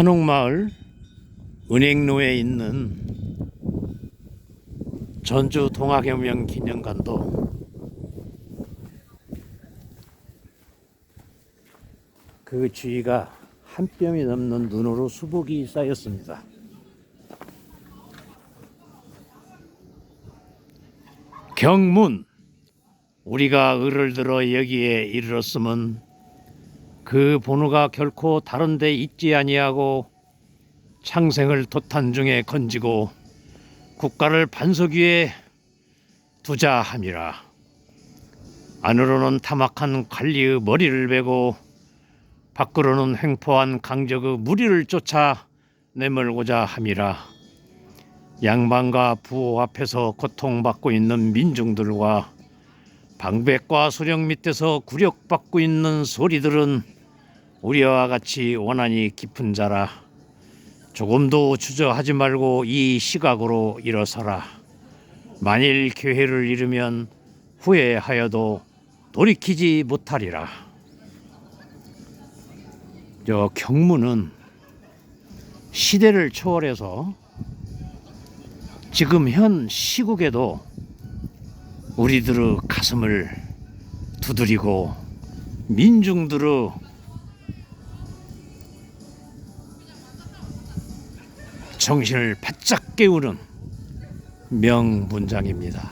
한옥마을 은행로에 있는 전주 동학혁명 기념관도 그 주위가 한 뼘이 넘는 눈으로 수복이 쌓였습니다. 경문, 우리가 을을 들어 여기에 이르렀음은 그 본우가 결코 다른 데 있지 아니하고 창생을 도탄 중에 건지고 국가를 반석 위에 두자 함이라. 안으로는 타막한 관리의 머리를 베고 밖으로는 횡포한 강적의 무리를 쫓아 내몰고자 함이라. 양반과 부호 앞에서 고통받고 있는 민중들과 방백과 수령 밑에서 굴욕받고 있는 소리들은 우리와 같이 원한이 깊은 자라. 조금도 주저하지 말고 이 시각으로 일어서라. 만일 기회를 잃으면 후회하여도 돌이키지 못하리라. 저 경문은 시대를 초월해서 지금 현 시국에도 우리들의 가슴을 두드리고 민중들의 정신을 바짝 깨우는 명문장입니다.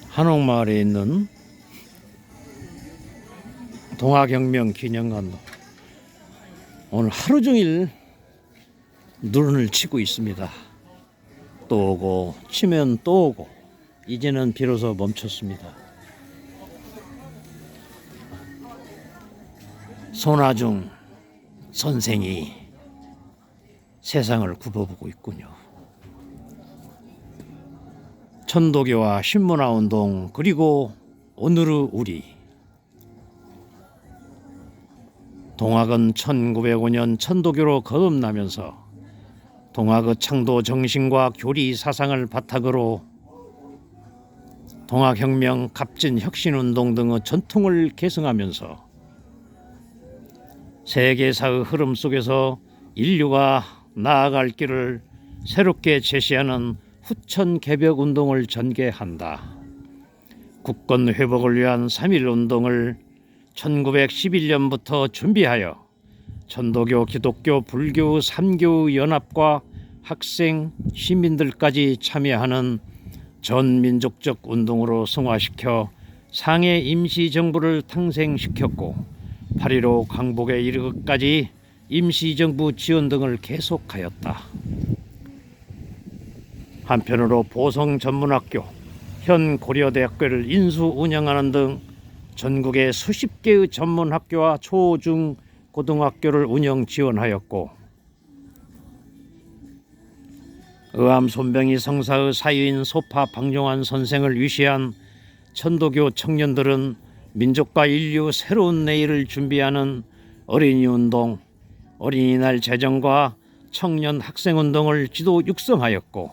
한옥마을에 있는 동학혁명 기념관도 오늘 하루 종일 눈을 치고 있습니다. 또 오고 치면 또 오고 이제는 비로소 멈췄습니다. 손아중 선생이 세상을 굽어보고 있군요. 천도교와 신문화운동 그리고 오늘의 우리. 동학은 1905년 천도교로 거듭나면서 동학의 창도 정신과 교리 사상을 바탕으로 동학혁명, 갑진혁신운동 등의 전통을 계승하면서 세계사의 흐름 속에서 인류가 나아갈 길을 새롭게 제시하는 후천개벽운동을 전개한다. 국권 회복을 위한 3.1운동을 1911년부터 준비하여 천도교, 기독교, 불교, 삼교 연합과 학생, 시민들까지 참여하는 전민족적 운동으로 승화시켜 상해 임시정부를 탄생시켰고 8.15 강복에 이르기까지 임시정부 지원 등을 계속하였다. 한편으로 보성전문학교, 현 고려대학교를 인수 운영하는 등 전국의 수십 개의 전문학교와 초, 중, 고등학교를 운영 지원하였고 의암 손병희 성사의 사유인 소파 박용환 선생을 위시한 천도교 청년들은 민족과 인류 새로운 내일을 준비하는 어린이운동, 어린이날 제정과 청년 학생운동을 지도 육성하였고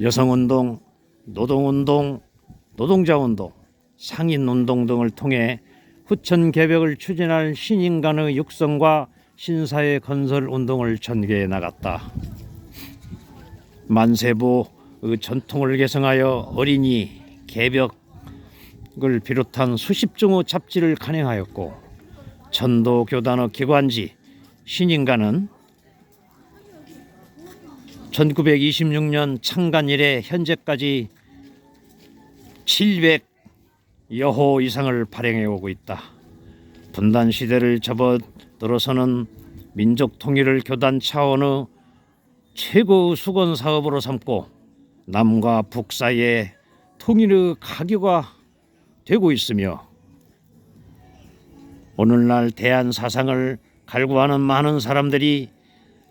여성운동, 노동운동, 노동자운동, 상인운동 등을 통해 후천개벽을 추진할 신인간의 육성과 신사회 건설 운동을 전개해 나갔다. 만세보의 전통을 개성하여 어린이, 개벽을 비롯한 수십 종의 잡지를 간행하였고 천도교단의 기관지 신인간은 1926년 창간 이래 현재까지 700여호 이상을 발행해 오고 있다. 분단 시대를 접어들어서는 민족 통일을 교단 차원의 최고의 수건 사업으로 삼고 남과 북 사이에 통일의 가교가 되고 있으며 오늘날 대한 사상을 갈구하는 많은 사람들이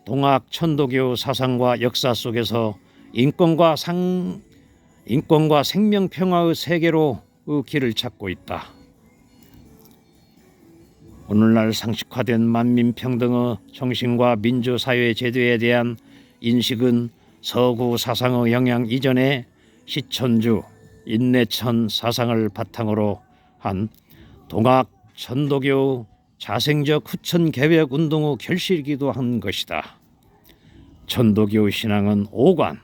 동학 천도교 사상과 역사 속에서 인권과 생명평화의 세계로 길을 찾고 있다. 오늘날 상식화된 만민평등의 정신과 민주사회 제도에 대한 인식은 서구 사상의 영향 이전에 시천주, 인내천 사상을 바탕으로 한 동학 천도교 자생적 후천 개벽 운동의 결실이기도 한 것이다. 천도교 신앙은 오관,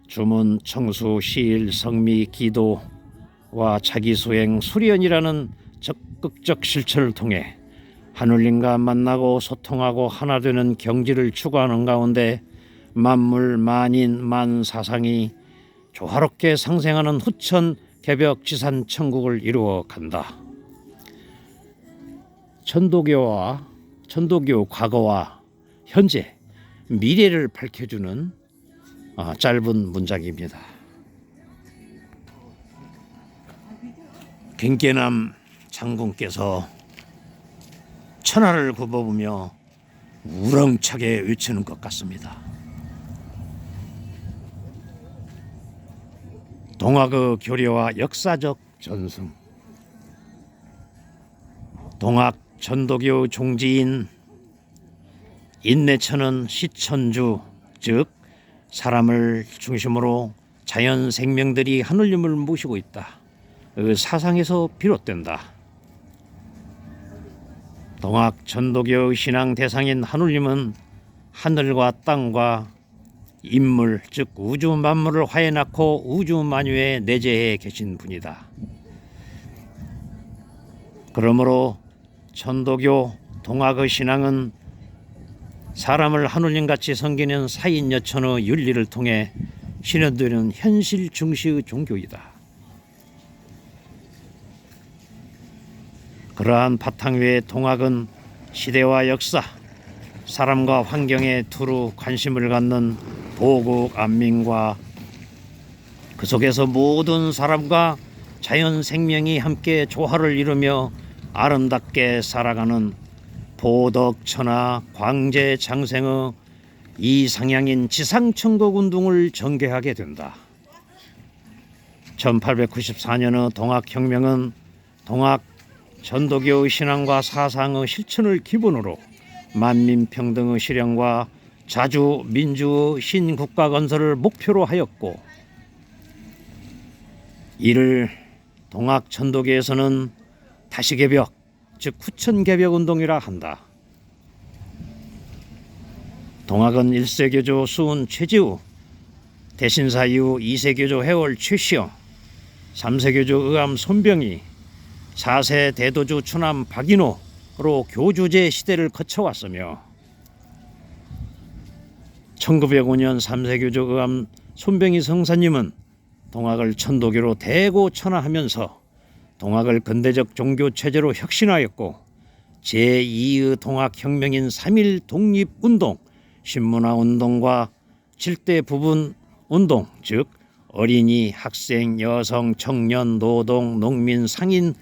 주문, 청수, 시일, 성미, 기도와 자기수행, 수련이라는 적극적 실천을 통해 하늘님과 만나고 소통하고 하나 되는 경지를 추구하는 가운데 만물, 만인, 만사상이 조화롭게 상생하는 후천 개벽 지산 천국을 이루어 간다. 천도교 과거와 현재, 미래를 밝혀주는 짧은 문장입니다. 김계남 장군께서 천하를 굽어보며 우렁차게 외치는 것 같습니다. 동학의 교례와 역사적 전승. 동학 천도교 종지인 인내천은 시천주, 즉 사람을 중심으로 자연 생명들이 하늘님을 모시고 있다. 그 사상에서 비롯된다. 동학 천도교의 신앙 대상인 하늘님은 하늘과 땅과 인물, 즉 우주 만물을 화해 낳고 우주 만유에 내재해 계신 분이다. 그러므로 천도교 동학의 신앙은 사람을 하늘님같이 섬기는 사인여천의 윤리를 통해 실현되는 현실 중시의 종교이다. 그러한 바탕 위에 동학은 시대와 역사, 사람과 환경에 두루 관심을 갖는 보국 안민과 그 속에서 모든 사람과 자연 생명이 함께 조화를 이루며 아름답게 살아가는 보덕천하 광재 장생의 이상향인 지상천국 운동을 전개하게 된다. 1894년의 동학혁명은 동학 천도교의 신앙과 사상의 실천을 기본으로 만민평등의 실현과 자주민주의 신국가 건설을 목표로 하였고, 이를 동학 천도교에서는 다시개벽, 즉 후천개벽 운동이라 한다. 동학은 1세교조 수은 최지우, 대신사 이후 2세교조 해월 최시영, 3세교조 의암 손병희, 4세 대도주 추남 박인호로 교주제 시대를 거쳐왔으며 1905년 3세교조 의암 손병희 성사님은 동학을 천도교로 대고천하하면서 동학을 근대적 종교체제로 혁신하였고, 제2의 동학혁명인 3.1 독립운동, 신문화운동과 7대 부분운동, 즉 어린이, 학생, 여성, 청년, 노동, 농민, 상인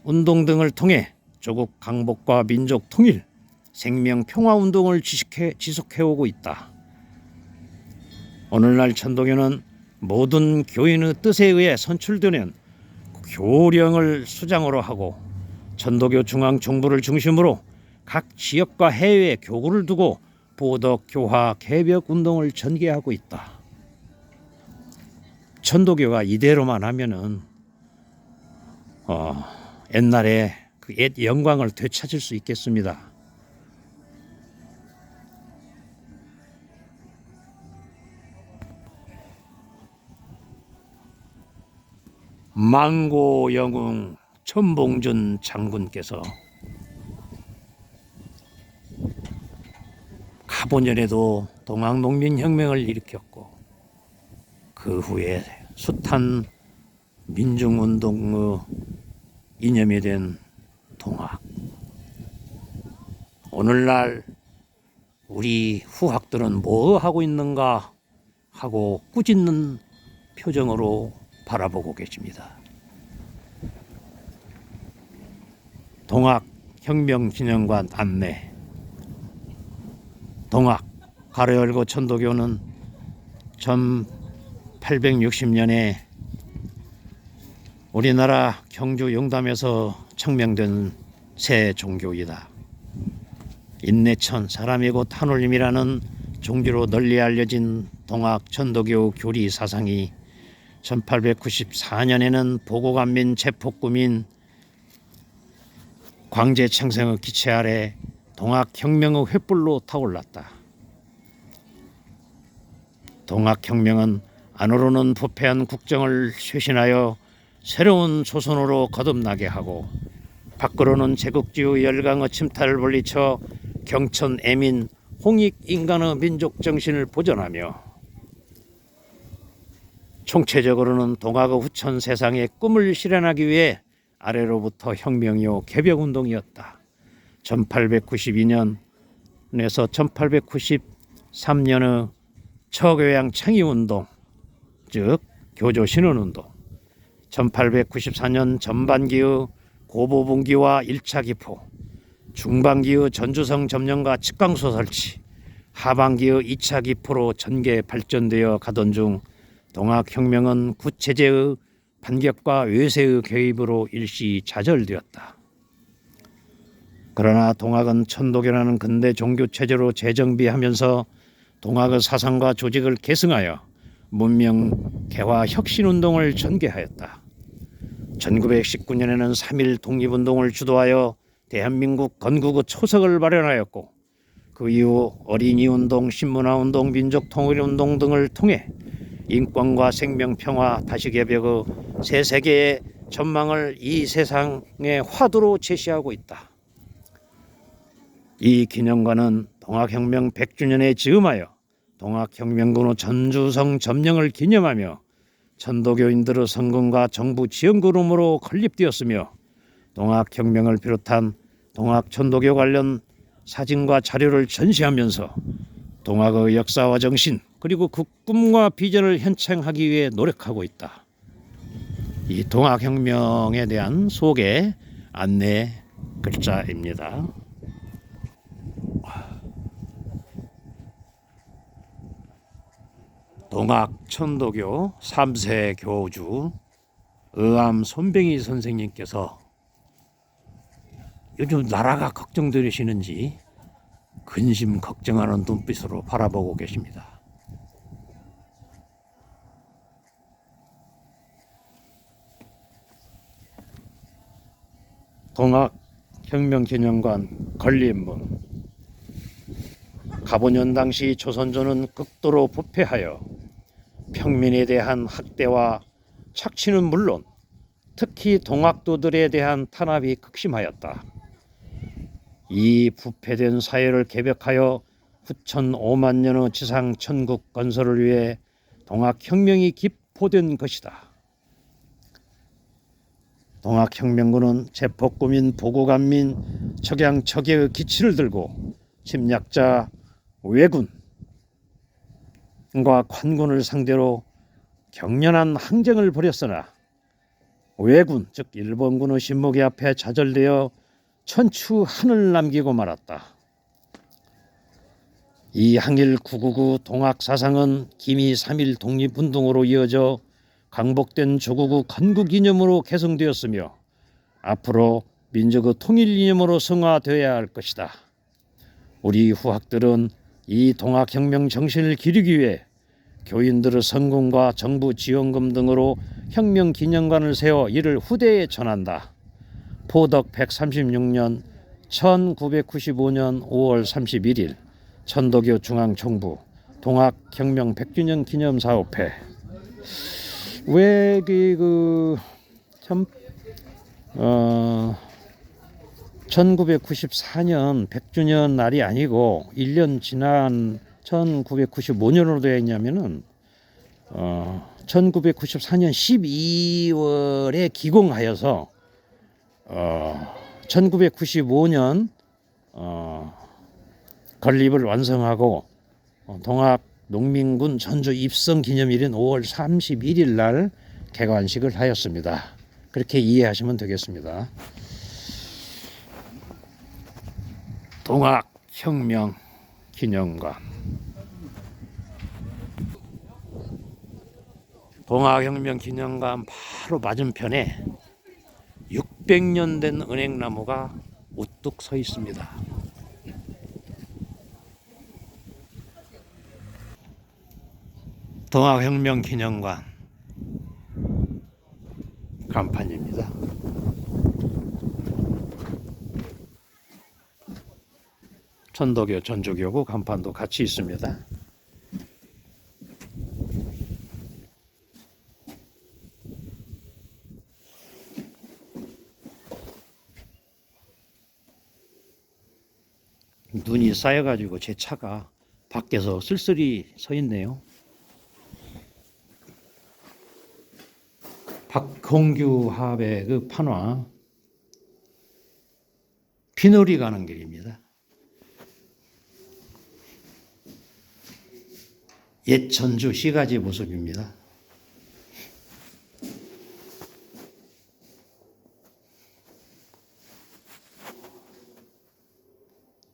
운동 등을 통해 조국 강복과 민족 통일, 생명 평화 운동을 지속해오고 있다. 오늘날 천도교는 모든 교인의 뜻에 의해 선출되는 교령을 수장으로 하고 천도교 중앙정부를 중심으로 각 지역과 해외에 교구를 두고 보덕, 교화, 개벽 운동을 전개하고 있다. 천도교가 이대로만 하면은 옛날에 그 옛 영광을 되찾을 수 있겠습니다. 망고 영웅 천봉준 장군께서 가보년에도 동학농민혁명을 일으켰고, 그 후에 숱한 민중운동의 이념이 된 동학. 오늘날 우리 후학들은 뭐 하고 있는가 하고 꾸짖는 표정으로 바라보고 계십니다. 동학 혁명기념관 안내. 동학 가로 열고 천도교는 1860년에 우리나라 경주 영담에서 청명된 새 종교이다. 인내천, 사람이 곧 하늘님이라는 종교로 널리 알려진 동학 천도교 교리 사상이 1894년에는 보고간민 제폭구민 광제창생의 기체 아래 동학혁명의 횃불로 타올랐다. 동학혁명은 안으로는 부패한 국정을 쇄신하여 새로운 조선으로 거듭나게 하고, 밖으로는 제국주의 열강의 침탈을 물리쳐 경천 애민 홍익 인간의 민족 정신을 보존하며, 총체적으로는 동학의 후천 세상의 꿈을 실현하기 위해 아래로부터 혁명이요 개벽운동이었다. 1892년에서 1893년의 처교양 창의운동, 즉 교조신원운동, 1894년 전반기의 고보분기와 1차 기포, 중반기의 전주성 점령과 측강소 설치, 하반기의 2차 기포로 전개 발전되어 가던 중 동학혁명은 구체제의 반격과 외세의 개입으로 일시 좌절되었다. 그러나 동학은 천도교라는 근대 종교체제로 재정비하면서 동학의 사상과 조직을 계승하여 문명 개화 혁신운동을 전개하였다. 1919년에는 3.1 독립운동을 주도하여 대한민국 건국의 초석을 마련하였고, 그 이후 어린이운동, 신문화운동, 민족통일운동 등을 통해 인권과 생명평화, 다시개벽의 새 세계의 전망을 이 세상의 화두로 제시하고 있다. 이 기념관은 동학혁명 100주년에 즈음하여 동학혁명군의 전주성 점령을 기념하며 천도교인들의 성금과 정부 지원금으로 건립되었으며, 동학혁명을 비롯한 동학천도교 관련 사진과 자료를 전시하면서 동학의 역사와 정신, 그리고 그 꿈과 비전을 현창하기 위해 노력하고 있다. 이 동학혁명에 대한 소개 안내 글자입니다. 동학천도교 3세 교주 의암 손병희 선생님께서 요즘 나라가 걱정되시는지 근심 걱정하는 눈빛으로 바라보고 계십니다. 동학혁명기념관 건립문. 가보년 당시 조선조는 극도로 부패하여 평민에 대한 학대와 착취는 물론 특히 동학도들에 대한 탄압이 극심하였다. 이 부패된 사회를 개벽하여 후천 5만 년의 지상 천국 건설을 위해 동학혁명이 기포된 것이다. 동학혁명군은 제폭구민, 보고간민, 척양척예의 기치를 들고 침략자 왜군과 관군을 상대로 격렬한 항쟁을 벌였으나 왜군, 즉 일본군의 신목이 앞에 좌절되어 천추한을 남기고 말았다. 이 항일 999 동학사상은 기미 3.1 독립운동으로 이어져 강복된 조국의 건국이념으로 개성되었으며 앞으로 민족의 통일이념으로 성화되어야 할 것이다. 우리 후학들은 이 동학혁명 정신을 기리기 위해 교인들의 성금과 정부 지원금 등으로 혁명기념관을 세워 이를 후대에 전한다. 포덕 136년 1995년 5월 31일 천도교 중앙총부 동학혁명 100주년 기념사업회. 왜 1994년 100주년 날이 아니고 1년 지난 1995년으로 되어 있냐면은 1994년 12월에 기공하여서 1995년 건립을 완성하고 동학 농민군 전주 입성 기념일인 5월 31일 날 개관식을 하였습니다. 그렇게 이해하시면 되겠습니다. 동학혁명 기념관. 동학혁명 기념관 바로 맞은편에 600년 된 은행나무가 우뚝 서 있습니다. 동학혁명 기념관 간판입니다. 천도교, 전주교구 간판도 같이 있습니다. 눈이 쌓여가지고 제 차가 밖에서 쓸쓸히 서 있네요. 박홍규 화합의 그 판화, 피놀이 가는 길입니다. 옛 전주 시가지 모습입니다.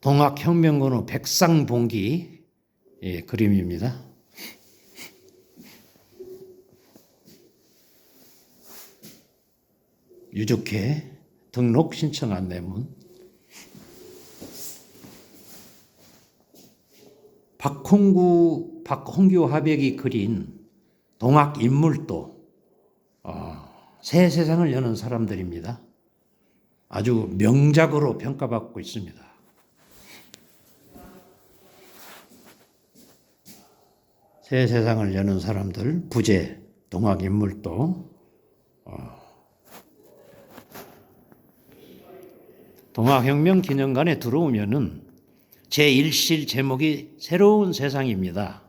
동학혁명군의 백상봉기 그림입니다. 유족회 등록 신청 안내문. 박홍규 화백이 그린 동학 인물도 새 세상을 여는 사람들입니다. 아주 명작으로 평가받고 있습니다. 새 세상을 여는 사람들, 부재, 동학 인물도. 동학혁명 기념관에 들어오면은 제1실 제목이 새로운 세상입니다.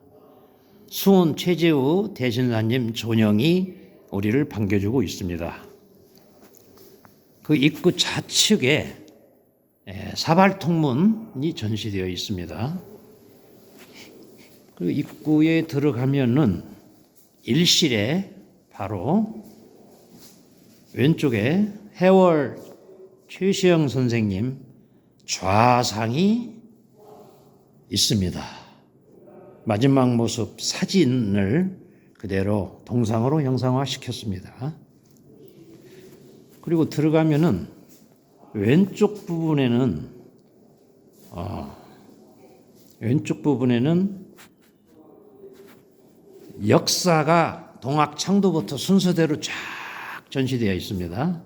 수원 최재우 대신사님 존영이 우리를 반겨주고 있습니다. 그 입구 좌측에 사발통문이 전시되어 있습니다. 그 입구에 들어가면은 1실에 바로 왼쪽에 해월 최시영 선생님 좌상이 있습니다. 마지막 모습 사진을 그대로 동상으로 형상화 시켰습니다. 그리고 들어가면은 왼쪽 부분에는 역사가 동학 창도부터 순서대로 쫙 전시되어 있습니다.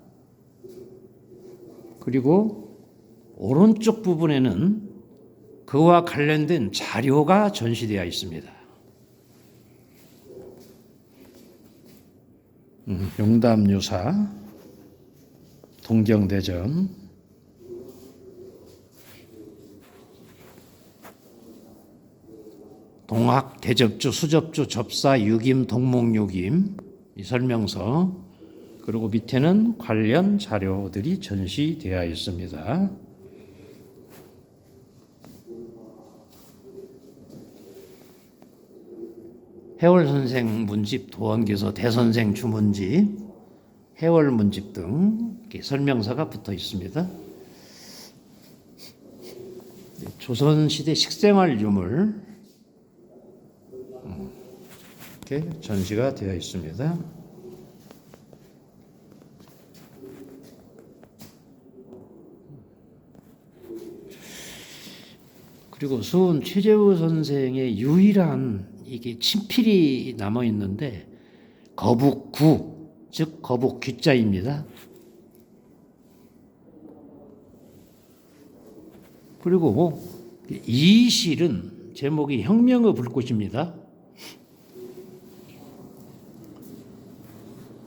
그리고 오른쪽 부분에는 그와 관련된 자료가 전시되어 있습니다. 용담유사, 동경대전, 동학 대접주, 수접주, 접사, 유김, 동목유김 이 설명서, 그리고 밑에는 관련 자료들이 전시되어 있습니다. 해월 선생 문집, 도원교서, 대선생 주문집, 해월 문집 등 설명서가 붙어 있습니다. 조선시대 식생활 유물 이렇게 전시가 되어 있습니다. 그리고 수원 최재우 선생의 유일한 이게 친필이 남아 있는데 거북구, 즉 거북귀자입니다. 그리고 이 실은 제목이 혁명의 불꽃입니다.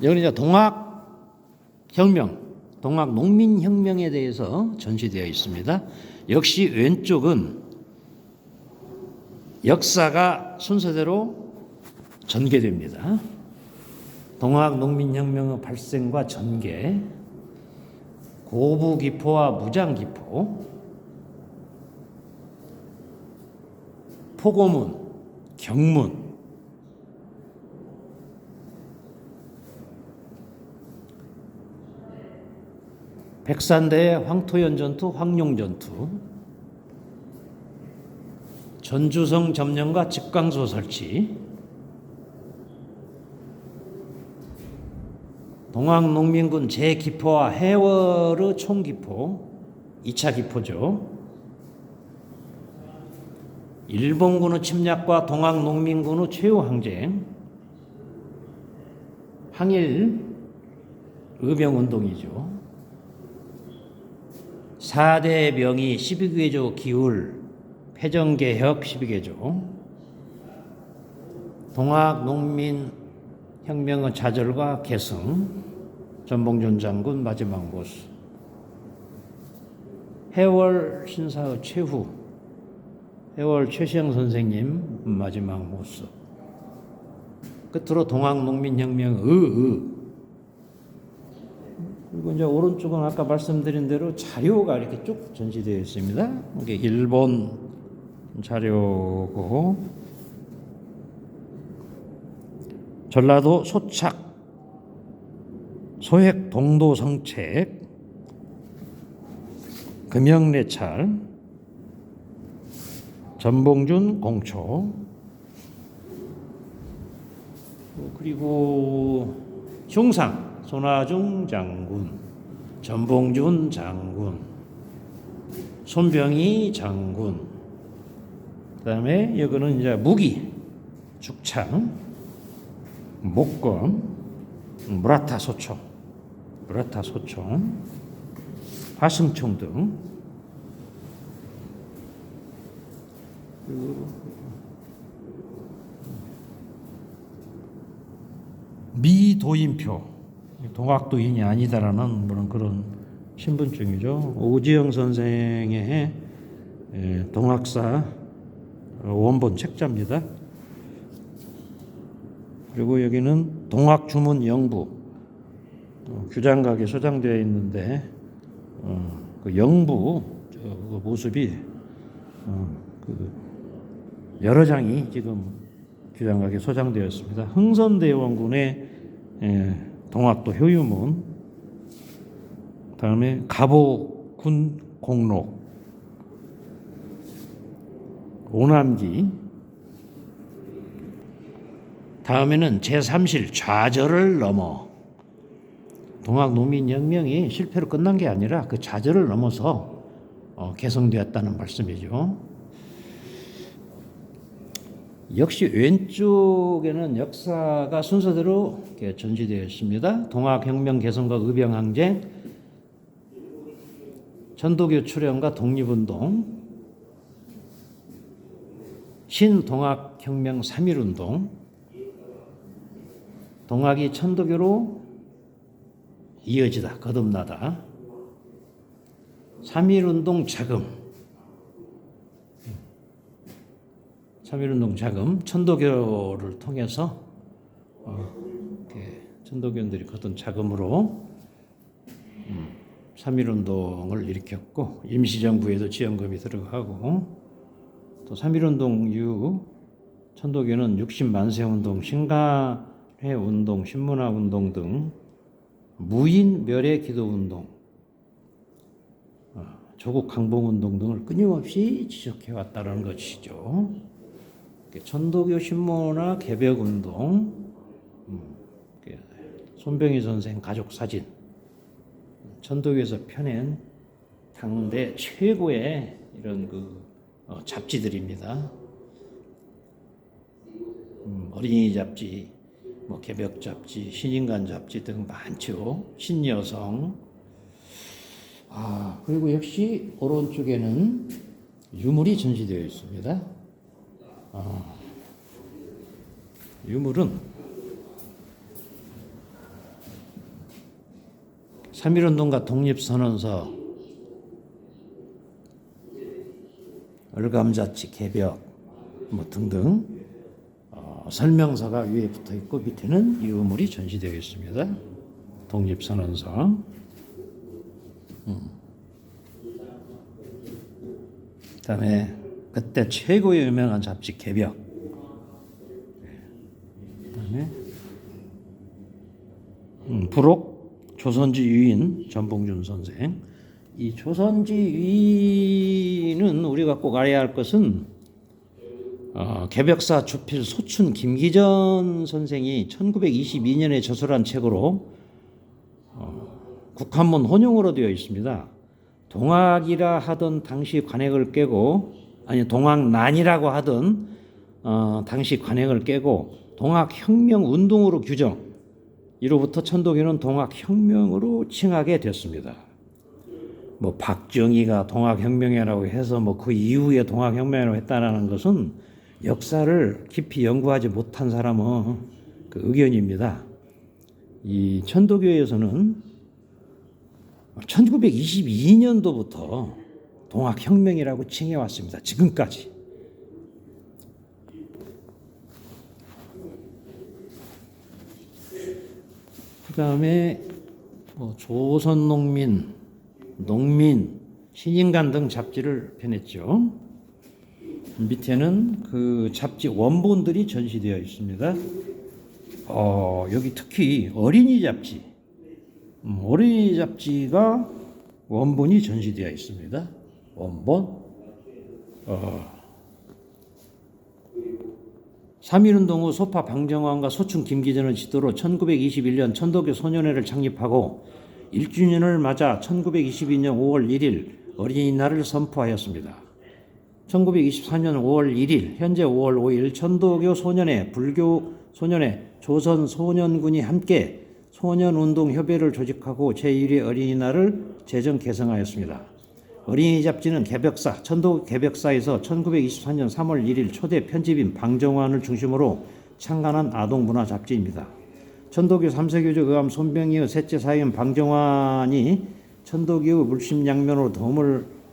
여기 이제 동학혁명, 동학농민혁명에 대해서 전시되어 있습니다. 역시 왼쪽은 역사가 순서대로 전개됩니다. 동학농민혁명의 발생과 전개, 고부기포와 무장기포, 포고문, 경문, 백산대의 황토연전투, 황룡전투, 전주성 점령과 집강소 설치, 동학농민군 제기포와 해월의 총기포, 2차 기포죠. 일본군의 침략과 동학농민군의 최후 항쟁, 항일 의병운동이죠. 4대 명의 12개조 기울, 패정개혁 12개조, 동학농민혁명의 좌절과 계승, 전봉준 장군 마지막 모습, 해월 신사의 최후, 해월 최시영 선생님 마지막 모습, 끝으로 동학농민혁명의 그리고 이제 오른쪽은 아까 말씀드린 대로 자료가 이렇게 쭉 전시되어 있습니다. 이게 일본 자료고, 전라도 소착 소획 동도 성책, 금영례찰, 전봉준 공초, 그리고 흉상 손아중 장군, 전봉준 장군, 손병희 장군, 그다음에 여기는 이제 무기, 죽창, 목검, 무라타 소총, 화승총 등. 미도인표, 동학도인이 아니다라는 그런 신분증이죠. 오지영 선생의 동학사 원본 책자입니다. 그리고 여기는 동학주문 영부, 규장각에 소장되어 있는데 그 영부 그 모습이 그 여러 장이 지금 규장각에 소장되었습니다. 흥선대원군의 동학도 효유문, 다음에 갑오군 공록, 오남기, 다음에는 제3실 좌절을 넘어, 동학농민혁명이 실패로 끝난 게 아니라 그 좌절을 넘어서 개성되었다는 말씀이죠. 역시 왼쪽에는 역사가 순서대로 전시되어 있습니다. 동학혁명 개성과 의병항쟁, 천도교 출현과 독립운동, 신동학혁명 3.1운동, 동학이 천도교로 이어지다, 거듭나다, 3.1운동 자금, 3.1운동 자금, 천도교를 통해서 천도교인들이 거둔 자금으로 3.1운동을 일으켰고, 임시정부에도 지원금이 들어가고, 또 3.1운동 이후 천도교는 60만세운동, 신가회운동, 신문화운동 등 무인 멸의 기도운동, 조국 강봉운동 등을 끊임없이 지속해왔다는 것이죠. 천도교 신문화 개벽운동, 손병희 선생 가족 사진, 천도교에서 펴낸 당대 최고의 이런 잡지들입니다. 어린이 잡지, 개벽 잡지, 신인간 잡지 등 많죠. 신여성. 그리고 역시 오른쪽에는 유물이 전시되어 있습니다. 유물은 3.1운동과 독립선언서, 을감자치 개벽 등등 설명서가 위에 붙어 있고, 밑에는 유물이 전시되어 있습니다. 독립선언서, 그다음에 그때 최고의 유명한 잡지 개벽, 그다음에 부록 조선지 유인 전봉준 선생. 이 조선지 유인은 우리가 꼭 알아야 할 것은 개벽사 주필 소춘 김기전 선생이 1922년에 저술한 책으로 국한문 혼용으로 되어 있습니다. 동학이라 하던 당시 관행을 깨고, 동학난이라고 하던 당시 관행을 깨고 동학혁명 운동으로 규정, 이로부터 천도교는 동학혁명으로 칭하게 됐습니다. 뭐 박정희가 동학혁명이라고 해서 뭐 그 이후에 동학혁명이라고 했다라는 것은 역사를 깊이 연구하지 못한 사람은 그 의견입니다. 이 천도교에서는 1922년도부터 동학혁명이라고 칭해 왔습니다. 지금까지. 그다음에 조선농민, 농민, 신인간 등 잡지를 펴냈죠. 밑에는 그 잡지 원본들이 전시되어 있습니다. 여기 특히 어린이 잡지, 어린이 잡지가 원본이 전시되어 있습니다. 원본. 3.1운동 후 소파 방정환과 소충 김기전을 지도로 1921년 천도교 소년회를 창립하고 1주년을 맞아 1922년 5월 1일 어린이날을 선포하였습니다. 1924년 5월 1일, 현재 5월 5일 천도교 소년회, 불교 소년회, 조선 소년군이 함께 소년운동협의회를 조직하고 제1회 어린이날을 제정 개성하였습니다. 어린이 잡지는 개벽사, 천도교 개벽사에서 1924년 3월 1일 초대 편집인 방정환을 중심으로 창간한 아동문화 잡지입니다. 천도교 3세교주 의암 손병희의 셋째 사위인 방정환이 천도교의 물심양면으로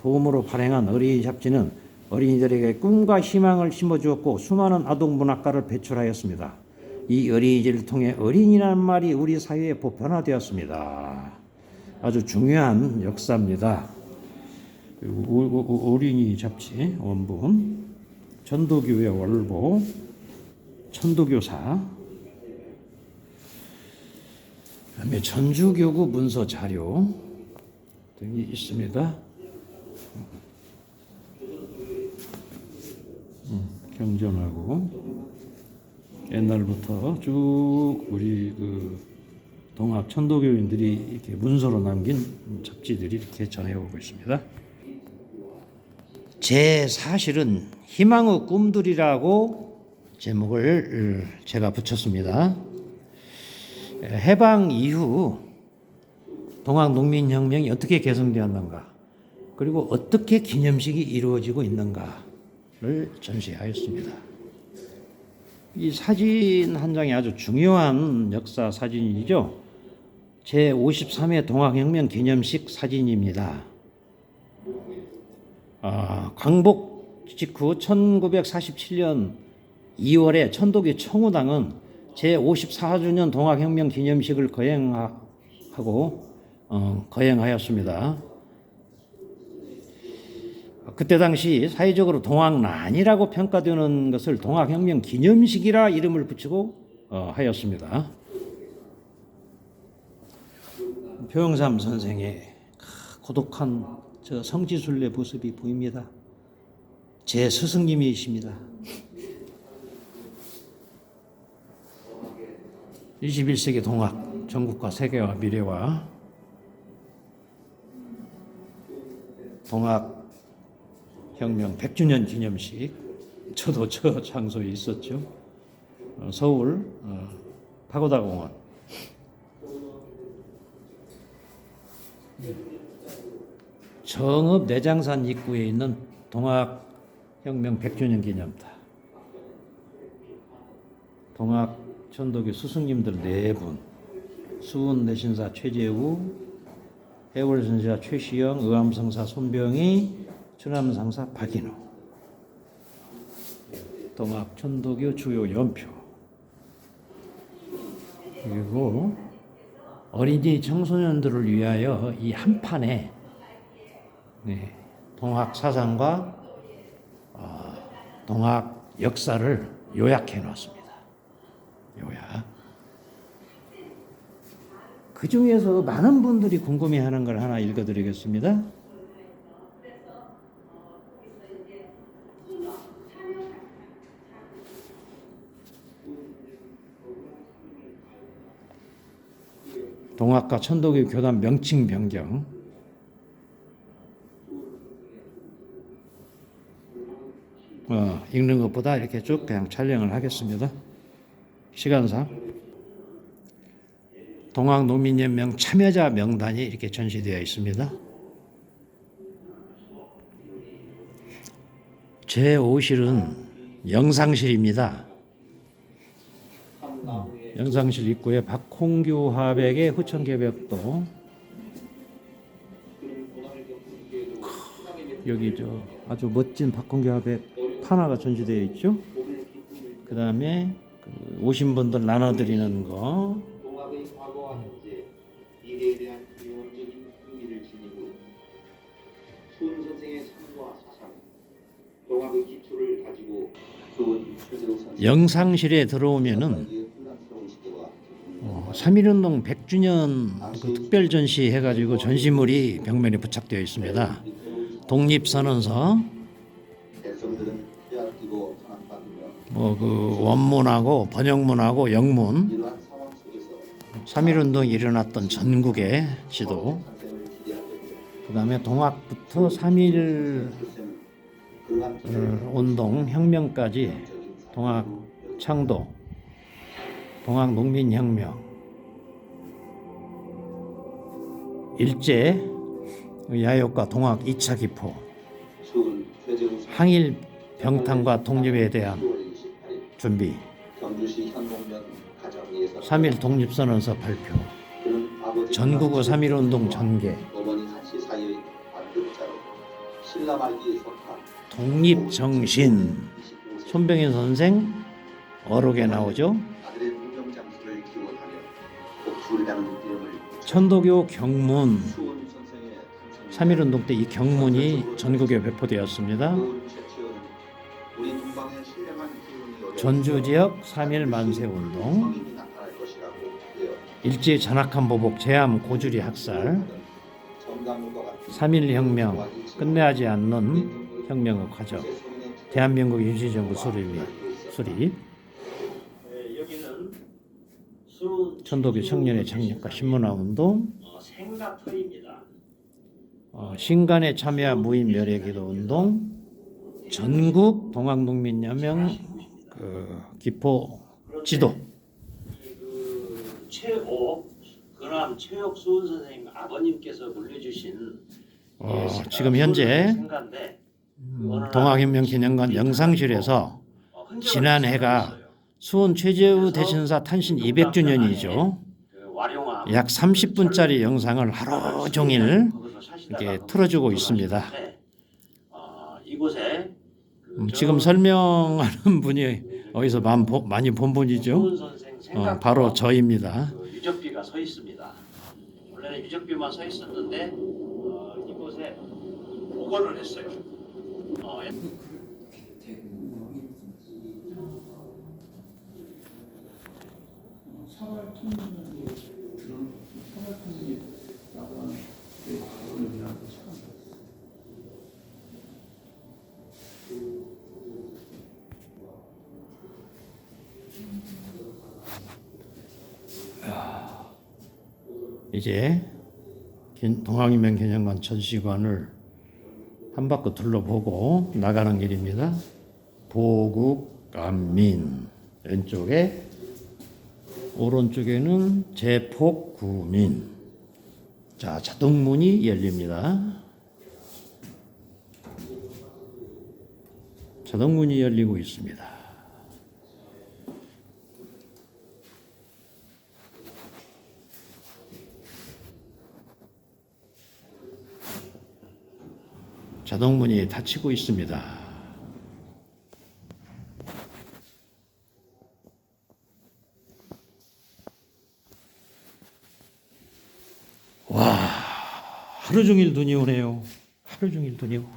도움으로 발행한 어린이 잡지는 어린이들에게 꿈과 희망을 심어주었고 수많은 아동문학가를 배출하였습니다. 이 어린이집을 통해 어린이란 말이 우리 사회에 보편화되었습니다. 아주 중요한 역사입니다. 어린이 잡지 원본, 천도교의 월보, 천도교사, 그다음에 천주교구 문서 자료 등이 있습니다. 경전하고 옛날부터 쭉 우리 그 동학 천도교인들이 이렇게 문서로 남긴 잡지들이 이렇게 전해오고 있습니다. 제 사실은 희망의 꿈들이라고 제목을 제가 붙였습니다. 해방 이후 동학농민혁명이 어떻게 개성되었는가, 그리고 어떻게 기념식이 이루어지고 있는가를 전시하였습니다. 이 사진 한 장이 아주 중요한 역사 사진이죠. 제53회 동학혁명 기념식 사진입니다. 광복 직후 1947년 2월에 천도교 청우당은 제54주년 동학혁명 기념식을 거행하였습니다. 그때 당시 사회적으로 동학난이라고 평가되는 것을 동학혁명 기념식이라 이름을 붙이고 하였습니다. 표영삼 선생의 고독한 저 성지순례 모습이 보입니다. 제 스승님이십니다. 21세기 동학, 전국과 세계와 미래와 동학혁명 100주년 기념식, 저도 저 장소에 있었죠. 서울 파고다공원. 정읍 내장산 입구에 있는 동학혁명 100주년 기념탑. 동학 천도교 스승님들 4분, 수훈 내신사 최재우, 해월선사 최시영, 의암성사 손병희, 추남상사 박인호, 동학 천도교 주요 연표, 그리고 어린이 청소년들을 위하여 이 한판에 동학 사상과 동학 역사를 요약해 놓았습니다. 요약. 그 중에서 많은 분들이 궁금해하는 걸 하나 읽어드리겠습니다. 동학과 천도교 교단 명칭 변경. 읽는 것보다 이렇게 쭉 그냥 촬영을 하겠습니다. 시간상. 동학농민연맹 참여자 명단이 이렇게 전시되어 있습니다. 제5실은 영상실입니다. 영상실 입구에 박홍규 화백의 후천개벽도, 여기 아주 멋진 박홍규 화백 판화가 전시되어 있죠. 그 다음에 오신 분들 나눠드리는 거, 동학의 과거와 현재 미래에 대한 기본적인 의미를 지니고 수은 선생의 삶과 사상, 동학의 기초를 가지고 좋은 최재우 선생 영상실에 들어오면은 3.1운동 100주년 특별 전시 해가지고 전시물이 벽면에 부착되어 있습니다. 독립선언서, 원문하고 번역문하고 영문, 3.1운동이 일어났던 전국의 지도, 그 다음에 동학부터 3.1 운동 혁명까지, 동학 창도, 동학 농민혁명, 일제 야욕과 동학 2차 기포, 항일 병탄과 독립에 대한 준비, 3.1 독립선언서 발표, 전국의 3.1 운동 전개, 독립정신, 손병현 선생 어록에 나오죠. 천도교 경문, 3.1 운동 때 이 경문이 전국에 배포되었습니다. 전주 지역 3.1 만세 운동, 일제 잔악한 보복, 제암 고주리 학살, 3.1 혁명, 끝내지 않는 혁명의 과정, 대한민국 임시정부 수립, 천도교 청년의 창립과 신문화 운동, 생가터입니다. 신간의 참여와 무인 멸해기도 운동, 전국 동학농민연맹 기포 지도. 최옥 근암 최옥 수은 선생님 아버님께서 물려주신 지금 현재 동학혁명 기념관 영상실에서 지난해가 수은 최재우 대신사 탄신 200주년이죠. 약 30분짜리 영상을 하루 종일 이렇게 틀어주고 있습니다. 지금 설명하는 분이 어디서 많이 본 분이죠. 바로 저입니다. 유적비가 서 있습니다. 원래는 유적비만 서 있었는데 이곳에 복원을 했어요. 이제 동학혁명 기념관 전시관을 한 바퀴 둘러보고 나가는 길입니다. 보국안민, 왼쪽에, 오른쪽에는 제폭구민. 자, 자동문이 열립니다. 자동문이 열리고 있습니다. 자동문이 닫히고 있습니다. 와, 하루 종일 눈이 오네요. 하루 종일 눈이 오고.